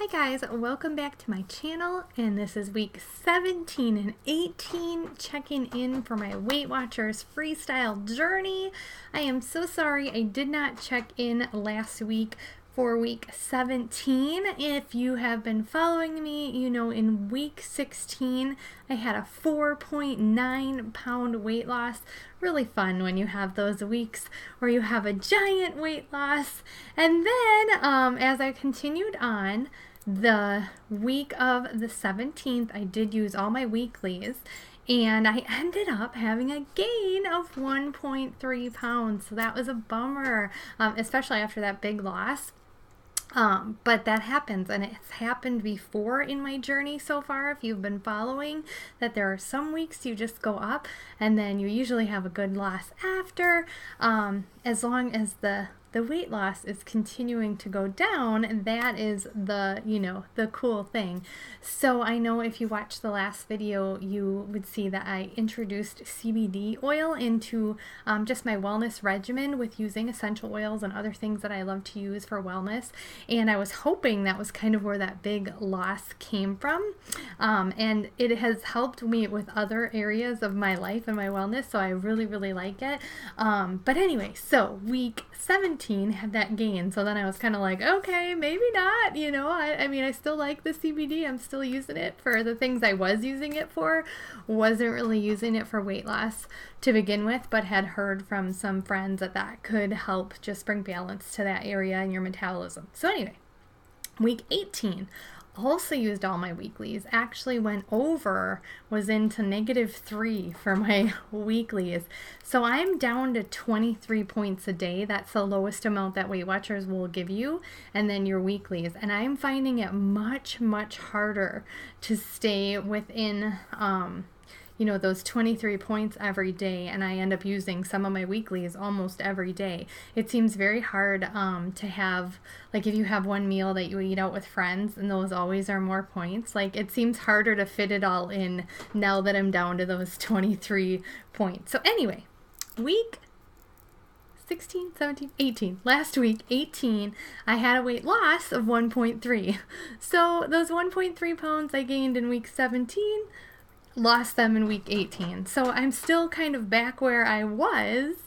Hi guys, welcome back to my channel, and this is week 17 and 18, checking in for my Weight Watchers freestyle journey. I am so sorry I did not check in last week for week 17. If you have been following me, you know in week 16 I had a 4.9 pound weight loss. Really fun when you have those weeks where you have a giant weight loss. And then as I continued on, the week of the 17th, I did use all my weeklies, and I ended up having a gain of 1.3 pounds. So that was a bummer, especially after that big loss. But that happens, and it's happened before in my journey so far. If you've been following, that there are some weeks you just go up and then you usually have a good loss after, as long as the weight loss is continuing to go down. And that is the cool thing. So I know if you watched the last video, you would see that I introduced CBD oil into just my wellness regimen with using essential oils and other things that I love to use for wellness. And I was hoping that was kind of where that big loss came from. And it has helped me with other areas of my life and my wellness. So I really, really like it. But anyway, so week 17 had that gain. So then I was kind of like, okay, maybe not, I mean, I still like the CBD. I'm still using it for the things I was using it for. Wasn't really using it for weight loss to begin with, but had heard from some friends that could help just bring balance to that area in your metabolism. So anyway, week 18, also used all my weeklies, actually went over, was into -3 for my weeklies. So I'm down to 23 points a day. That's the lowest amount that Weight Watchers will give you, and then your weeklies. And I'm finding it much, much harder to stay within those 23 points every day, and I end up using some of my weeklies almost every day. It seems very hard to have, like if you have one meal that you eat out with friends and those always are more points, like it seems harder to fit it all in now that I'm down to those 23 points. So anyway, week 16, 17, 18. Last week, 18, I had a weight loss of 1.3. So those 1.3 pounds I gained in week 17, lost them in week 18. So I'm still kind of back where I was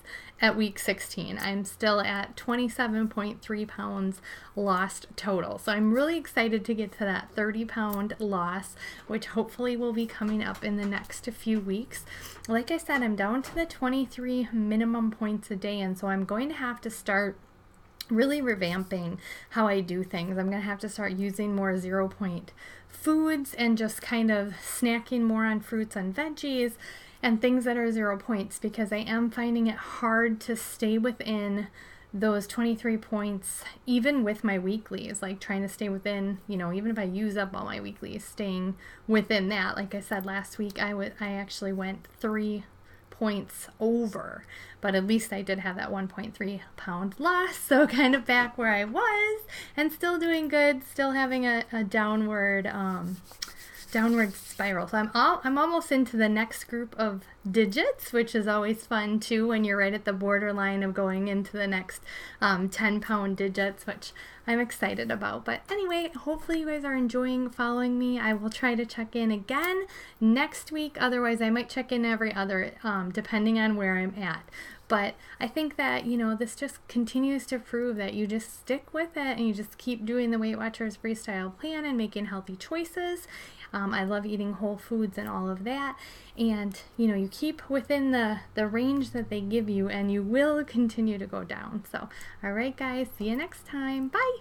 at week 16. I'm still at 27.3 pounds lost total. So I'm really excited to get to that 30-pound loss, which hopefully will be coming up in the next few weeks. Like I said, I'm down to the 23 minimum points a day, and so I'm going to have to start really revamping how I do things. I'm going to have to start using more 0-point foods and just kind of snacking more on fruits and veggies and things that are 0 points, because I am finding it hard to stay within those 23 points, even with my weeklies, like trying to stay within, even if I use up all my weeklies, staying within that. Like I said last week, I actually went 3 points over, but at least I did have that 1.3 pound loss, so kind of back where I was and still doing good, still having a downward spiral. So I'm almost into the next group of digits, which is always fun too when you're right at the borderline of going into the next 10-pound digits, which I'm excited about. But anyway, hopefully you guys are enjoying following me. I will try to check in again next week. Otherwise, I might check in every other, depending on where I'm at. But I think that, this just continues to prove that you just stick with it and you just keep doing the Weight Watchers freestyle plan and making healthy choices. I love eating whole foods and all of that. And, you keep within the range that they give you, and you will continue to go down. So, all right, guys, see you next time. Bye.